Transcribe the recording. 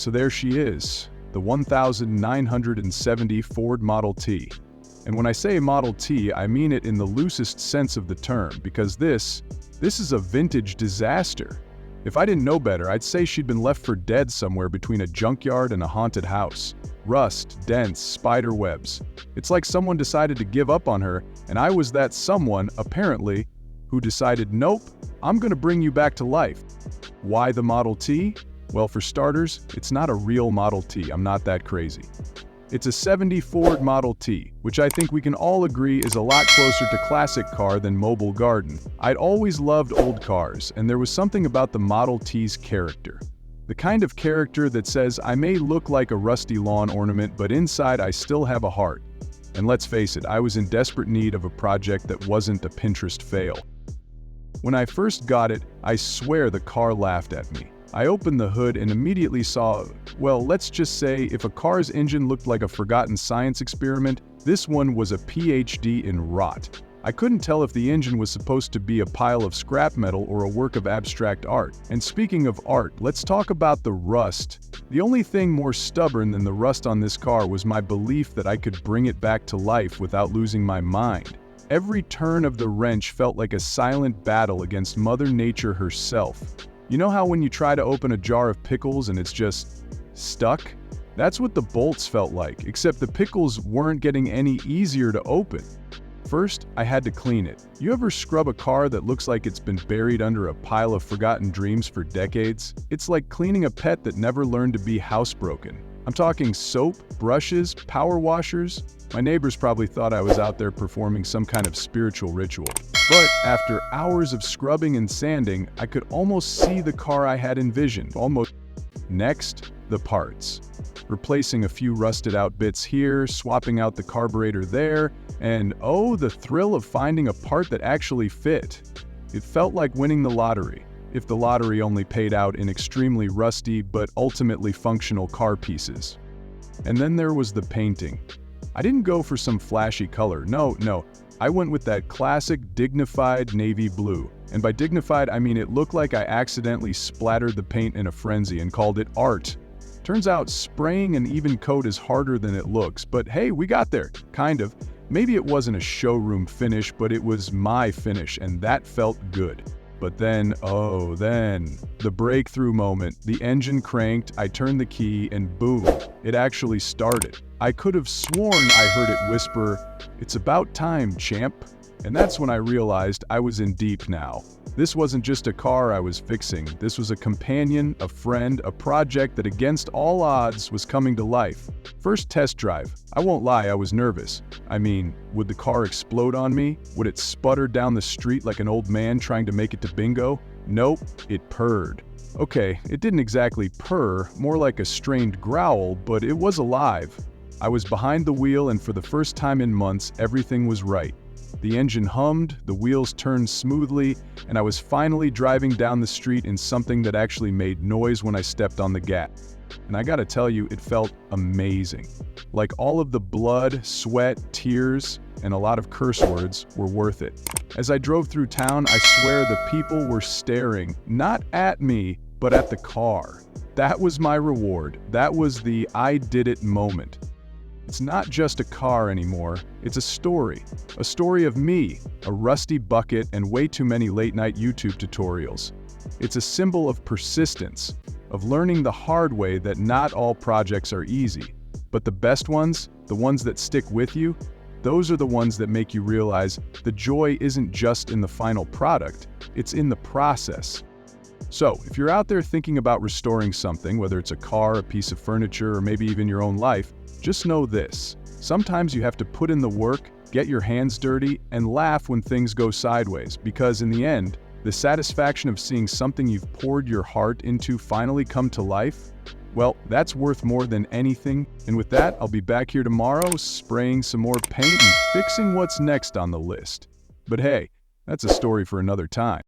so there she is, the 1970 Ford Model T. And when I say Model T, I mean it in the loosest sense of the term, because this is a vintage disaster. If I didn't know better, I'd say she'd been left for dead somewhere between a junkyard and a haunted house. Rust, dents, spider webs. It's like someone decided to give up on her, and I was that someone, apparently, who decided, nope, I'm gonna bring you back to life. Why the Model T? Well, for starters, it's not a real Model T. I'm not that crazy. It's a '70 Ford Model T, which I think we can all agree is a lot closer to classic car than mobile garden. I'd always loved old cars, and there was something about the Model T's character. The kind of character that says, I may look like a rusty lawn ornament, but inside I still have a heart. And let's face it, I was in desperate need of a project that wasn't a Pinterest fail. When I first got it, I swear the car laughed at me. I opened the hood and immediately saw, well, let's just say if a car's engine looked like a forgotten science experiment, this one was a PhD in rot. I couldn't tell if the engine was supposed to be a pile of scrap metal or a work of abstract art. And speaking of art, let's talk about the rust. The only thing more stubborn than the rust on this car was my belief that I could bring it back to life without losing my mind. Every turn of the wrench felt like a silent battle against Mother Nature herself. You know how when you try to open a jar of pickles and it's just stuck? That's what the bolts felt like, except the pickles weren't getting any easier to open. First, I had to clean it. You ever scrub a car that looks like it's been buried under a pile of forgotten dreams for decades? It's like cleaning a pet that never learned to be housebroken. I'm talking soap, brushes, power washers. My neighbors probably thought I was out there performing some kind of spiritual ritual. But after hours of scrubbing and sanding, I could almost see the car I had envisioned. Next, the parts. Replacing a few rusted out bits here, swapping out the carburetor there, and oh, the thrill of finding a part that actually fit. It felt like winning the lottery, if the lottery only paid out in extremely rusty but ultimately functional car pieces. And then there was the painting. I didn't go for some flashy color, no. I went with that classic dignified navy blue. And by dignified, I mean it looked like I accidentally splattered the paint in a frenzy and called it art. Turns out spraying an even coat is harder than it looks, but hey, we got there, kind of. Maybe it wasn't a showroom finish, but it was my finish, and that felt good. But then, the breakthrough moment. The engine cranked, I turned the key, and boom, it actually started. I could have sworn I heard it whisper, "It's about time, champ." And that's when I realized I was in deep now. This wasn't just a car I was fixing. This was a companion, a friend, a project that against all odds was coming to life. First test drive. I won't lie, I was nervous. I mean, would the car explode on me? Would it sputter down the street like an old man trying to make it to bingo? Nope, it purred. Okay, it didn't exactly purr, more like a strained growl, but it was alive. I was behind the wheel, and for the first time in months, everything was right. The engine hummed, the wheels turned smoothly, and I was finally driving down the street in something that actually made noise when I stepped on the gas. And I gotta tell you, it felt amazing. Like all of the blood, sweat, tears, and a lot of curse words were worth it. As I drove through town, I swear the people were staring, not at me, but at the car. That was my reward. That was the I did it moment. It's not just a car anymore, it's a story of me, a rusty bucket, and way too many late-night YouTube tutorials. It's a symbol of persistence, of learning the hard way that not all projects are easy. But the best ones, the ones that stick with you, those are the ones that make you realize the joy isn't just in the final product, it's in the process. So, if you're out there thinking about restoring something, whether it's a car, a piece of furniture, or maybe even your own life, just know this. Sometimes you have to put in the work, get your hands dirty, and laugh when things go sideways, because in the end, the satisfaction of seeing something you've poured your heart into finally come to life, well, that's worth more than anything. And with that, I'll be back here tomorrow, spraying some more paint and fixing what's next on the list. But hey, that's a story for another time.